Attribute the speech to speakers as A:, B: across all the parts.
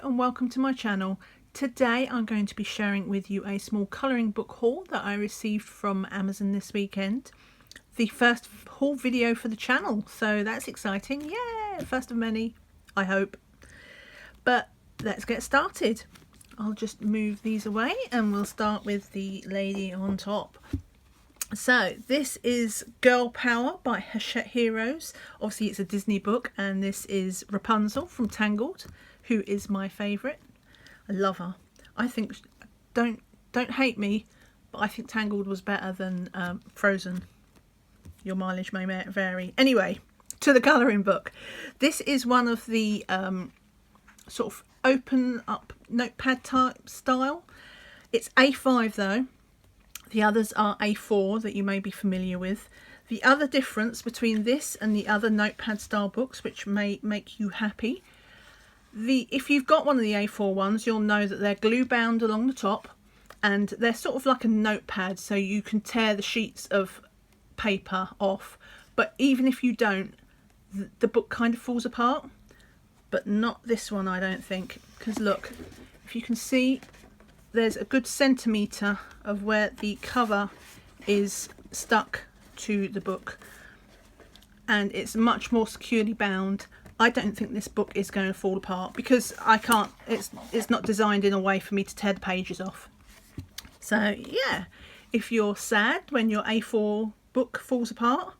A: and welcome to my channel. Today I'm going to be sharing with you a small colouring book haul that I received from Amazon this weekend. The first haul video for the channel, so that's exciting. Yeah, first of many, I hope. But let's get started. I'll just move these away and we'll start with the lady on top. So this is Girl Power by Hachette Heroes. Obviously it's a Disney book, and this is Rapunzel from Tangled, who is my favourite. I love her. I think, don't hate me, but I think Tangled was better than Frozen. Your mileage may vary. Anyway, to the colouring book. This is one of the sort of open up notepad type style. It's A5 though. The others are A4 that you may be familiar with. The other difference between this and the other notepad style books, which may make you happy, if you've got one of the A4 ones, you'll know that they're glue bound along the top, and they're sort of like a notepad, so you can tear the sheets of paper off. But even if you don't, the book kind of falls apart. But not this one, I don't think, because look, if you can see, there's a good centimetre of where the cover is stuck to the book, and it's much more securely bound. I don't think this book is going to fall apart because I can't, it's not designed in a way for me to tear the pages off. So yeah, if you're sad when your A4 book falls apart,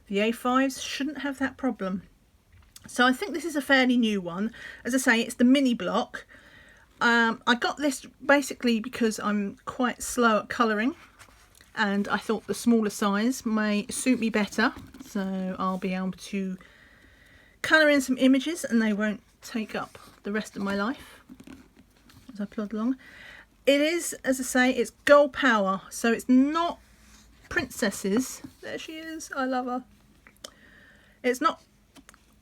A: the A5s shouldn't have that problem. So I think this is a fairly new one. As I say, it's the Mini-Bloc. I got this basically because I'm quite slow at colouring, and I thought the smaller size may suit me better, so I'll be able to colour in some images and they won't take up the rest of my life as I plod along. It is, as I say, it's Girl Power, so it's not princesses. There she is, I love her. It's not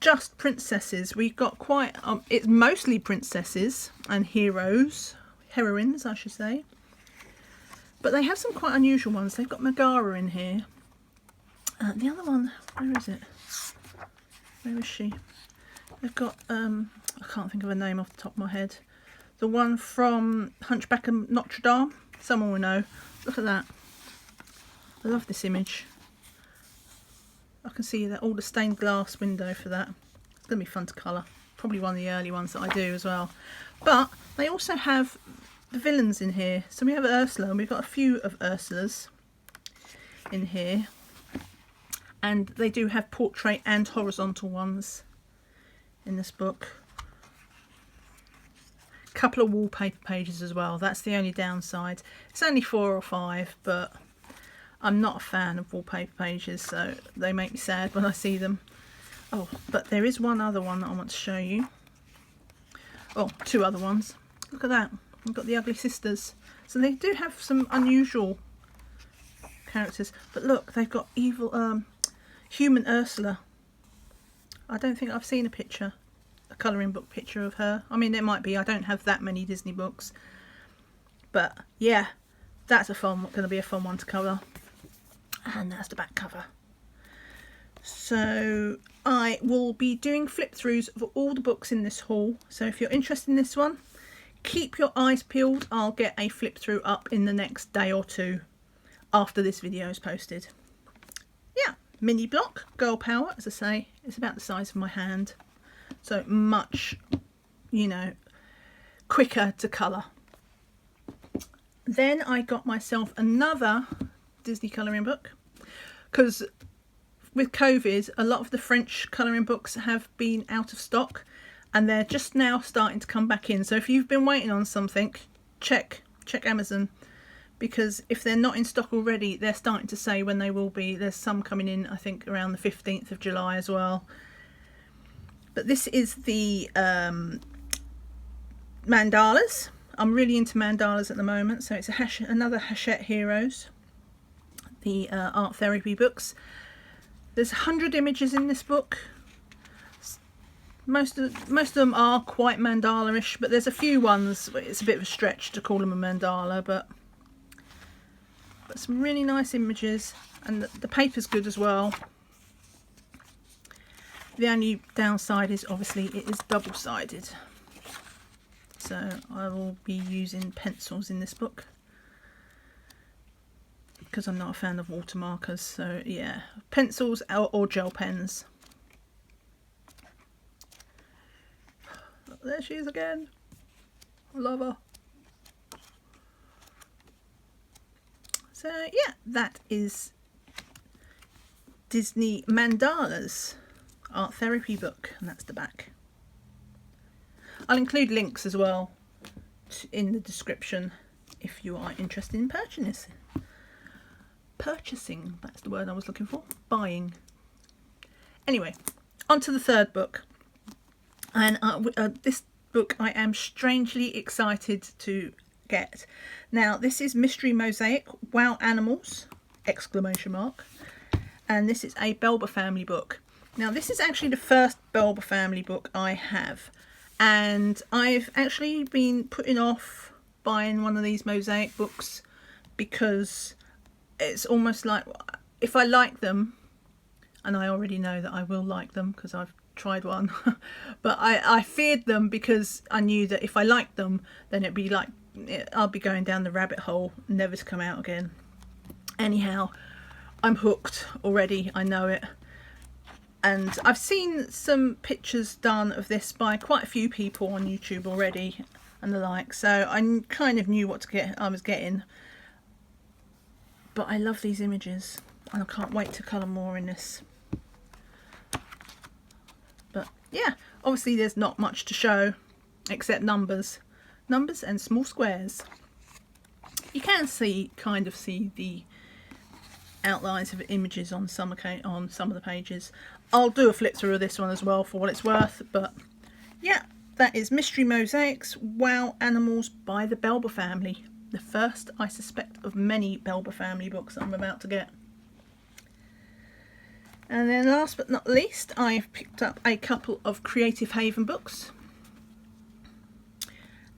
A: just princesses. We've got quite it's mostly princesses and heroines I should say, but they have some quite unusual ones. They've got Megara in here. The other one, where is it? Where is she? They've got I can't think of her name off the top of my head. The one from Hunchback of Notre Dame. Someone will know. Look at that. I love this image. I can see that all the stained glass window for that. It's going to be fun to colour. Probably one of the early ones that I do as well. But they also have the villains in here. So we have Ursula, and we've got a few of Ursulas in here. And they do have portrait and horizontal ones in this book. A couple of wallpaper pages as well. That's the only downside. It's only 4 or 5, but I'm not a fan of wallpaper pages, so they make me sad when I see them. Oh, but there is one other one that I want to show you. Oh, two other ones. Look at that. We've got the Ugly Sisters. So they do have some unusual characters. But look, they've got evil, human Ursula. I don't think I've seen a colouring book picture of her. I mean, there might be. I don't have that many Disney books. But yeah, that's going to be a fun one to colour. And that's the back cover. So I will be doing flip throughs of all the books in this haul. So if you're interested in this one, keep your eyes peeled. I'll get a flip through up in the next day or two after this video is posted. Yeah, Mini-Bloc, Girl Power, as I say, it's about the size of my hand. So much, you know, quicker to colour. Then I got myself another Disney colouring book, because with COVID a lot of the French colouring books have been out of stock, and they're just now starting to come back in. So if you've been waiting on something, check Amazon, because if they're not in stock already, they're starting to say when they will be. There's some coming in, I think around the 15th of July as well. But this is the Mandalas. I'm really into Mandalas at the moment, so it's another Hachette Heroes, the art therapy books. There's 100 images in this book. Most of them are quite mandala-ish, but there's a few ones where it's a bit of a stretch to call them a mandala, but some really nice images, and the paper's good as well. The only downside is obviously it is double-sided. so I will be using pencils in this book because I'm not a fan of water markers. So yeah, pencils or gel pens. There she is again. I love her. So yeah, that is Disney Mandalas art therapy book, and that's the back. I'll include links as well in the description if you are interested in purchasing, that's the word I was looking for, buying. Anyway, on to the third book. And this book I am strangely excited to get. Now, this is Mystery Mosaic, Wow Animals, ! And this is a Belba family book. Now, this is actually the first Belba family book I have. And I've actually been putting off buying one of these Mosaic books because it's almost like, if I like them, and I already know that I will like them because I've tried one, but I feared them because I knew that if I liked them, then it'd be like, I'll be going down the rabbit hole, never to come out again. Anyhow, I'm hooked already, I know it. And I've seen some pictures done of this by quite a few people on YouTube already and the like, so I kind of knew what I was getting. But I love these images and I can't wait to colour more in this. But yeah, obviously there's not much to show except numbers and small squares. You can kind of see the outlines of images on some of the pages. I'll do a flip through of this one as well for what it's worth. But yeah, that is Mystery Mosaics, Wow Animals by the Belba family. The first, I suspect, of many Belba family books I'm about to get. And then last but not least, I've picked up a couple of Creative Haven books.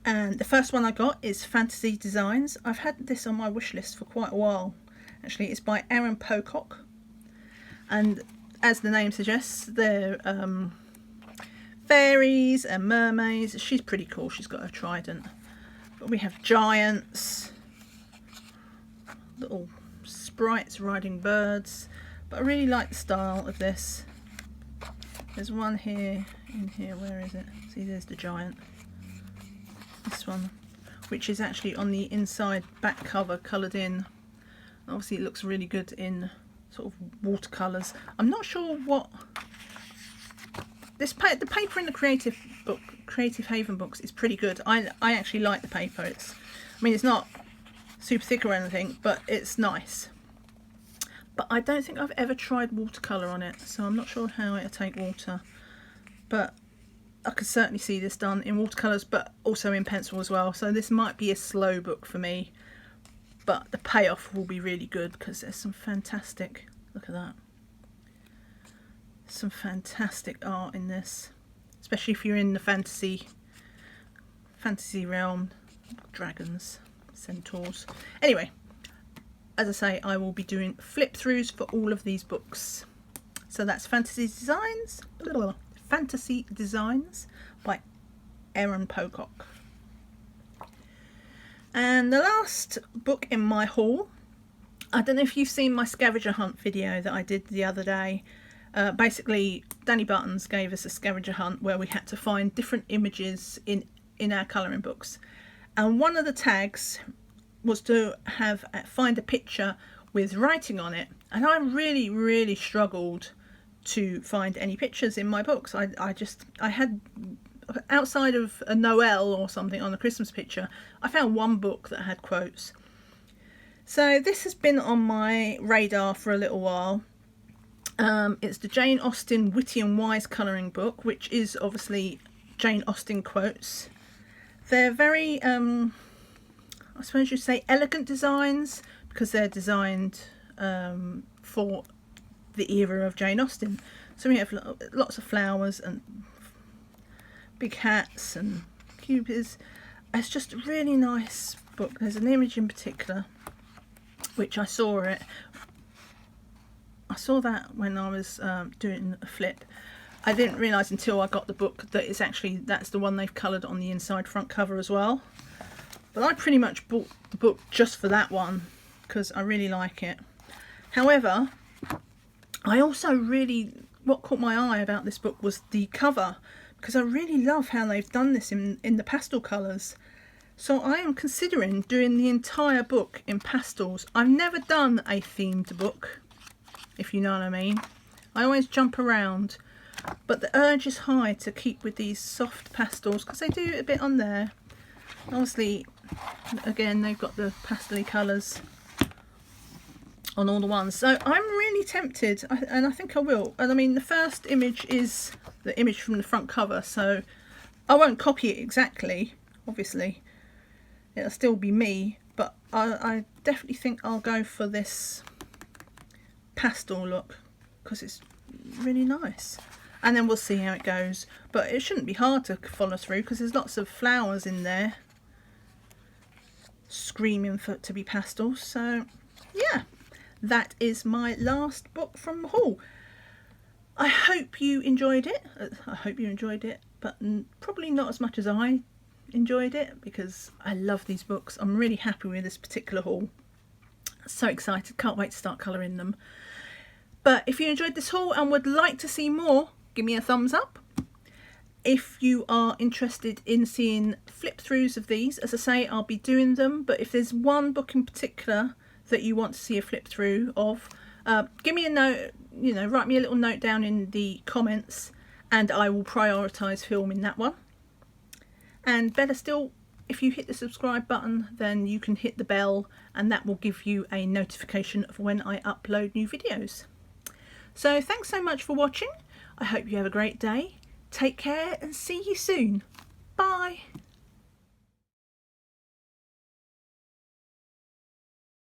A: And the first one I got is Fantasy Designs. I've had this on my wish list for quite a while. Actually, it's by Pocock. And as the name suggests, they're fairies and mermaids. She's pretty cool. She's got a trident. But we have giants, little sprites riding birds. But I really like the style of this. There's one here, in here, where is it? See, there's the giant. This one, which is actually on the inside back cover, coloured in. Obviously it looks really good in sort of watercolours. I'm not sure what... the paper in the Creative Haven books is pretty good. I actually like the paper. It's not super thick or anything, but it's nice. But I don't think I've ever tried watercolour on it, so I'm not sure how it'll take water. But I could certainly see this done in watercolours, but also in pencil as well. So this might be a slow book for me, but the payoff will be really good because there's some fantastic, look at that. Some fantastic art in this, especially if you're in the fantasy realm. Dragons, centaurs. Anyway, as I say, I will be doing flip throughs for all of these books. So that's Fantasy Designs by Pocock. And the last book in my haul, I don't know if you've seen my scavenger hunt video that I did the other day. Basically, Danny Buttons gave us a scavenger hunt where we had to find different images in our colouring books. And one of the tags was to find a picture with writing on it. And I really struggled to find any pictures in my books. I had, outside of a Noel or something on a Christmas picture, I found one book that had quotes. So this has been on my radar for a little while. It's the Jane Austen Witty and Wise colouring book, which is obviously Jane Austen quotes. They're very, I suppose you'd say, elegant designs, because they're designed for the era of Jane Austen. So we have lots of flowers and big hats and cupids. It's just a really nice book. There's an image in particular which I saw that when I was doing a flip, I didn't realise until I got the book that that's the one they've coloured on the inside front cover as well. But I pretty much bought the book just for that one because I really like it. However, I also what caught my eye about this book was the cover, because I really love how they've done this in the pastel colours. So I am considering doing the entire book in pastels. I've never done a themed book, if you know what I mean. I always jump around, but the urge is high to keep with these soft pastels because they do a bit on there. Obviously, again, they've got the pastel colours on all the ones. So I'm really tempted, and I think I will. And I mean, the first image is the image from the front cover, so I won't copy it exactly, obviously. It'll still be me, but I definitely think I'll go for this pastel look because it's really nice. And then we'll see how it goes. But it shouldn't be hard to follow through because there's lots of flowers in there screaming for it to be pastels. So yeah, that is my last book from the haul. I hope you enjoyed it. But probably not as much as I enjoyed it, because I love these books. I'm really happy with this particular haul. So excited, can't wait to start colouring them. But if you enjoyed this haul and would like to see more, give me a thumbs up. If you are interested in seeing flip throughs of these, as I say, I'll be doing them, but if there's one book in particular that you want to see a flip through of, give me a note, write me a little note down in the comments and I will prioritise filming that one. And better still, if you hit the subscribe button, then you can hit the bell and that will give you a notification of when I upload new videos. So thanks so much for watching. I hope you have a great day. Take care and see you soon.